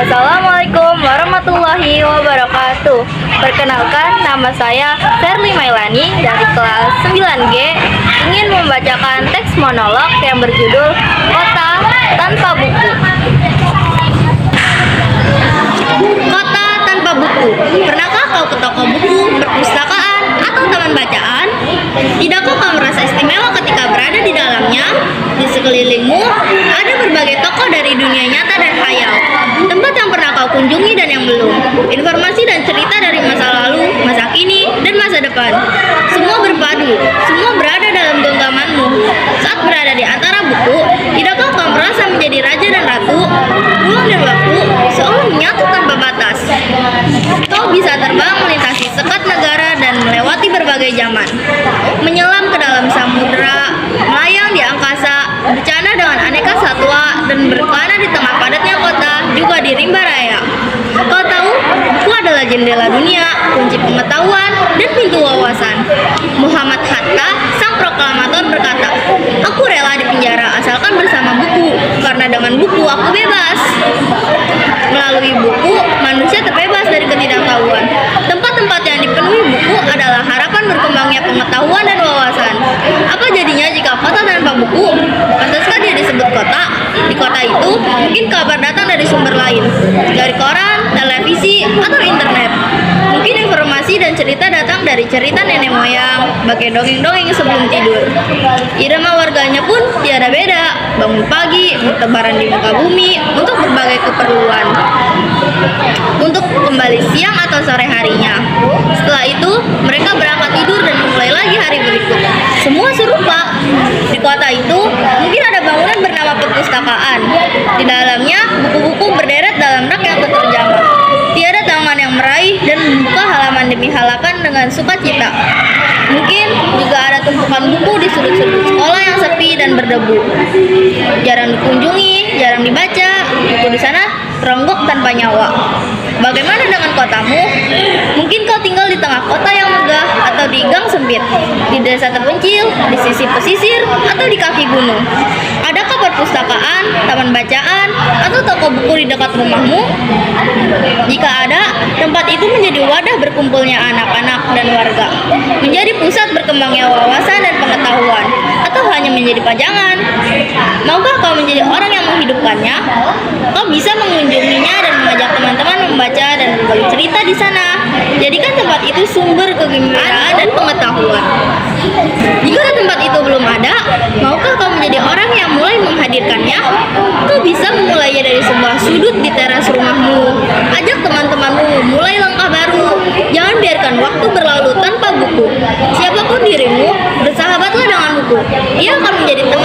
Assalamualaikum warahmatullahi wabarakatuh. Perkenalkan, nama saya Ferly Mailani dari kelas 9G, ingin membacakan teks monolog yang berjudul Kota Tanpa Buku. Kota tanpa buku. Pernahkah kau ke toko buku, perpustakaan, atau taman bacaan? Tidakkah kau merasa istimewa ketika berada di dalamnya? Di sekelilingmu ada berbagai tokoh dari dunia nyata dan khayal, tempat yang pernah kau kunjungi dan yang belum, informasi dan cerita dari masa lalu, masa kini, dan masa depan. Semua berpadu, semua berada dalam genggamanmu. Saat berada di antara buku, tidakkah kau merasa menjadi raja dan ratu? Ruang dan waktu seolah menyatu tanpa batas. Kau bisa terbang melintasi sekat negara dan melewati berbagai zaman, menyelam ke dalam samudera, melayang di angkasa, bercanda dengan aneka satwa, dan berkelana di tengah padatnya kota, juga di rimba raya. Kau tahu, buku adalah jendela dunia, kunci pengetahuan, dan pintu wawasan. Muhammad Hatta, sang proklamator, berkata, "Aku rela di penjara asalkan bersama buku, karena dengan buku aku bebas." Melalui buku, manusia terbebas dari ketidaktahuan. Tempat-tempat yang dipenuhi buku adalah harapan berkembangnya pengetahuan dan wawasan. Apa jadinya jika kota tanpa buku? Pantaskah dia disebut kota? Di kota itu, mungkin kabar datang dari sumber lain, dari koran, televisi, atau internet. Mungkin informasi dan cerita datang dari cerita nenek moyang, bagai dongeng-dongeng sebelum tidur. Irama warganya pun tiada beda, bangun pagi, bertebaran di muka bumi untuk berbagai keperluan, untuk kembali siang atau sore harinya. Setelah itu, mereka berangkat tidur dan memulai lagi hari berikutnya. Semua serupa. Di kota itu, mungkin ada bangunan bernama perpustakaan. Di dalamnya, buku-buku berderet dalam rak yang terjamah. Tiada tangan yang meraih dan membuka halaman demi halaman dengan sukacita. Mungkin juga ada tumpukan buku di sudut-sudut sekolah yang sepi dan berdebu. Jarang dikunjungi, jarang dibaca, buku di sana ronggok tanpa nyawa. Bagaimana dengan kotamu? Mungkin kau tinggal di tengah kota yang megah, atau di gang sempit, di desa terpencil, di sisi pesisir, atau di kaki gunung. Adakah perpustakaan, taman bacaan, atau toko buku di dekat rumahmu? Jika ada, tempat itu menjadi wadah berkumpulnya anak-anak dan warga, menjadi pusat berkembangnya wawasan dan pengetahuan, atau hanya menjadi pajangan. Maukah kau menjadi orang yang menghidupkannya? Kau bisa mengunjunginya dan mengajak teman-teman membaca dan berbagi cerita di sana. Jadikan tempat itu sumber kegembiraan dan pengetahuan. Jika tempat itu belum ada, maukah kau menjadi orang yang mulai menghadirkannya? Kau bisa memulainya dari sebuah sudut di teras rumahmu. Ajak teman-temanmu memulai langkah baru. Jangan biarkan waktu berlalu tanpa buku. Siapapun dirimu, bersahabatlah dengan buku. Ia akan menjadi teman